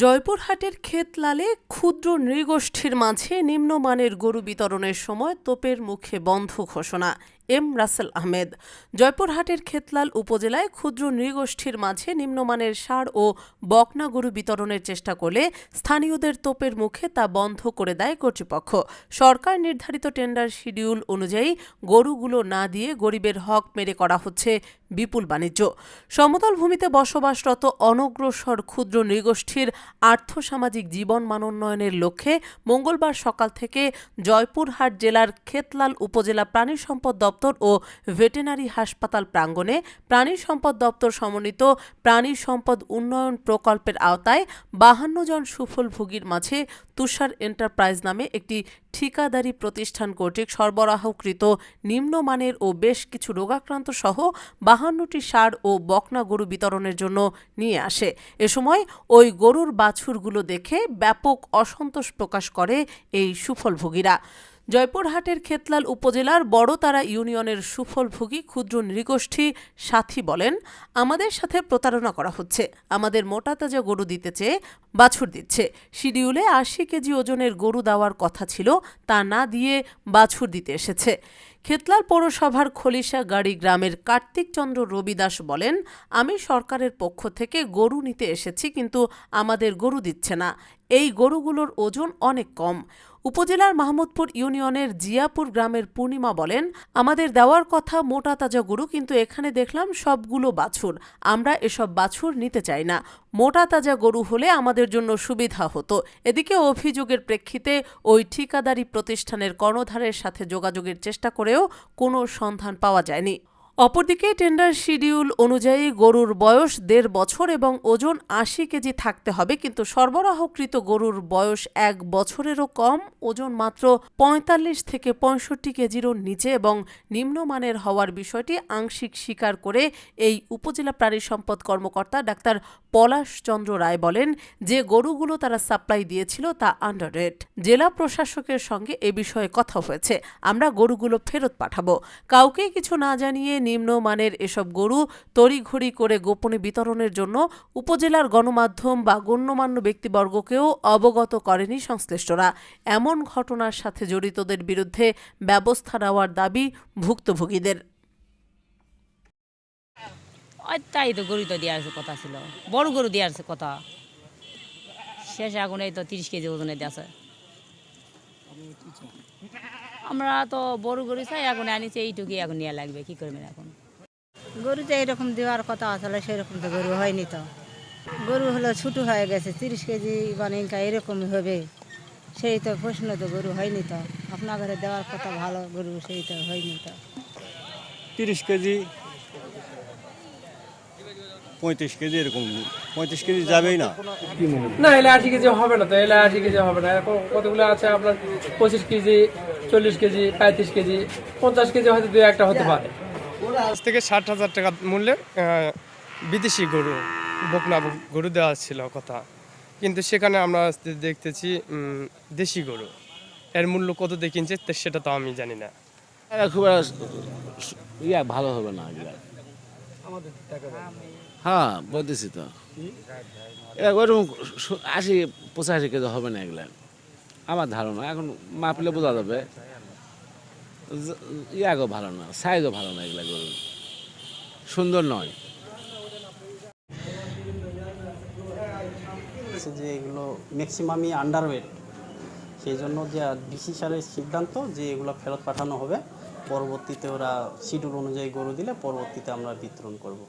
জয়পুরহাটের ক্ষেতলালে ক্ষুদ্র নৃগোষ্ঠীর মাঝে নিম্নমানের গরু বিতরণের সময় তোপের মুখে বন্ধ ঘোষণা। এম রাসেল আহমেদ। জয়পুরহাটের ক্ষেতলাল উপজেলায় ক্ষুদ্র নৃগোষ্ঠীর মাঝে নিম্নমানের ষাঁড় ও বকনা গরু বিতরণের চেষ্টা করলে স্থানীয়দের তোপের মুখে তা বন্ধ করে দেয় কর্তৃপক্ষ। সরকার নির্ধারিত টেন্ডার শিডিউল অনুযায়ী গরুগুলো না দিয়ে গরিবের হক মেরে করা হচ্ছে বিপুল বাণিজ্য। সমতল ভূমিতে বসবাসরত অনগ্রসর ক্ষুদ্র নৃগোষ্ঠীর আর্থসামাজিক জীবন মানোন্নয়নের লক্ষ্যে মঙ্গলবার সকাল থেকে জয়পুরহাট জেলার ক্ষেতলাল উপজেলা প্রাণী সম্পদ দপ্তর ও ভেটেরিনারি হাসপাতাল প্রাঙ্গণে প্রাণী সম্পদ দপ্তর সমন্বিত প্রাণী সম্পদ উন্নয়ন প্রকল্পের আওতায় 52 জন সুফলভোগীর মাঝে তুষার এন্টারপ্রাইজ নামে একটি ঠিকাদারি প্রতিষ্ঠান কর্তৃক সরবরাহকৃত নিম্নমানের ও বেশ কিছু রোগাক্রান্ত সহ 52টি ষাঁড় ও বকনা গরু বিতরণের জন্য নিয়ে আসে। এ সময় ওই গরুর বাছুরগুলো দেখে ব্যাপক অসন্তোষ প্রকাশ করে এই সুফলভোগীরা। জয়পুরহাটের ক্ষেতলাল উপজেলার বড়তারা ইউনিয়নের সুফলভোগী ক্ষুদ্র নৃগোষ্ঠী সাথী বলেন, আমাদের সাথে প্রতারণা করা হচ্ছে। আমাদের মোটা তাজা গরু দিতে চেয়ে বাছুর দিচ্ছে। শিডিউলে 80 কেজি ওজনের গরু দেওয়ার কথা ছিল, তা না দিয়ে বাছুর দিতে এসেছে। ক্ষেতলাল পৌরসভার খলিশাগাড়ি গ্রামের কার্তিক চন্দ্র রবিদাস বলেন, আমি সরকারের পক্ষ থেকে গরু নিতে এসেছি, কিন্তু আমাদের গরু দিচ্ছে না। এই গরুগুলোর ওজন অনেক কম। উপজেলার মাহমুদপুর ইউনিয়নের জিয়াপুর গ্রামের পূর্ণিমা বলেন, আমাদের দেওয়ার কথা মোটা তাজা গরু, কিন্তু এখানে দেখলাম সবগুলো বাছুর। আমরা এসব বাছুর নিতে চাই না। মোটা তাজা গরু হলে আমাদের জন্য সুবিধা হতো। এদিকে অভিযোগের প্রেক্ষিতে ওই ঠিকাদারি প্রতিষ্ঠানের কর্ণধারের সাথে যোগাযোগের চেষ্টা করেও কোনো সন্ধান পাওয়া যায়নি। অপরদিকে টেন্ডার শিডিউল অনুযায়ী গরুর বয়স 1.5 বছর এবং ওজন 80 কেজি থাকতে হবে, কিন্তু সরবরাহকৃত গরুর বয়স 1 বছরেরও কম, ওজন মাত্র 45 থেকে 65 কেজিরও নিচে এবং নিম্নমানের হওয়ার বিষয়টি আংশিক স্বীকার করে এই উপজেলা প্রাণী সম্পদ কর্মকর্তা ডাক্তার পলাশ চন্দ্র রায় বলেন, যে গরুগুলো তারা সাপ্লাই দিয়েছিল তা আন্ডার রেট। জেলা প্রশাসকের সঙ্গে এ বিষয়ে কথা হয়েছে। আমরা গরুগুলো ফেরত পাঠাবো। কাউকে কিছু না জানিয়ে নিম্নমানের এসব গরু তড়িঘড়ি করে গোপনে বিতরণের জন্য উপজেলার গণমাধ্যম বা গণ্যমান্য ব্যক্তিবর্গকেও অবগত করেনি সংশ্লিষ্টরা। এমন ঘটনার সাথে জড়িতদের বিরুদ্ধে ব্যবস্থা নেওয়ার দাবি ভুক্তভোগীদের। তাই তো গরু তো দেওয়ার কথা ছিল, বড় গরু দেওয়ার কথা। শেষে এখন এই তো 30 কেজি ওজনে দেওয়া। আমরা তো বড় গরু চাই, এখন আনিছি এইটুকুই, এখন নেওয়া লাগবে, কি করবেন এখন। গরু যে এরকম দেওয়ার কথা আসলে সেরকম তো গরু হয়নি। তো গরু হলো ছোটো হয়ে গেছে, 30 কেজি মানে এরকমই হবে, সেই তো প্রশ্ন তো গরু হয়নি। তো আপনার ঘরে দেওয়ার কথা ভালো গরু, সেই তো হয়নি। তো 30 কেজি 35 কেজি এরকম, 35 কেজি যাবেই না। না, এলে 80 কেজি হবে না। তো এলে 80 কেজি হবে না। এখন কতগুলো আছে আপনার 25 কেজি, 40 কেজি, 35 কেজি, 50 কেজি হয়তো 2-1টা হতে পারে। থেকে 60,000 টাকা মূল্যের বিদেশি গরু, বকনা গরু দেওয়া ছিল কথা, কিন্তু সেখানে আমরা দেখতেছি দেশি গরু। এর মূল্য কত দিয়ে কিনছে সেটা তো আমি জানি না। খুব ভালো হবে না। হ্যাঁ বলতেছি তো, ওইরকম 80-85 কেজি হবে না এগুলা, আমার ধারণা। এখন মাপলে বোঝা যাবে। ইয়াগো ভালো না, সাইজও ভালো না, এগুলা গরু সুন্দর নয়। যে এগুলো ম্যাক্সিমামই আন্ডারওয়েট, সেই জন্য যে বিসিসারের সিদ্ধান্ত যে এগুলো ফেরত পাঠানো হবে। পরবর্তীতে ওরা শিডিউল অনুযায়ী গরু দিলে পরবর্তীতে আমরা বিতরণ করব।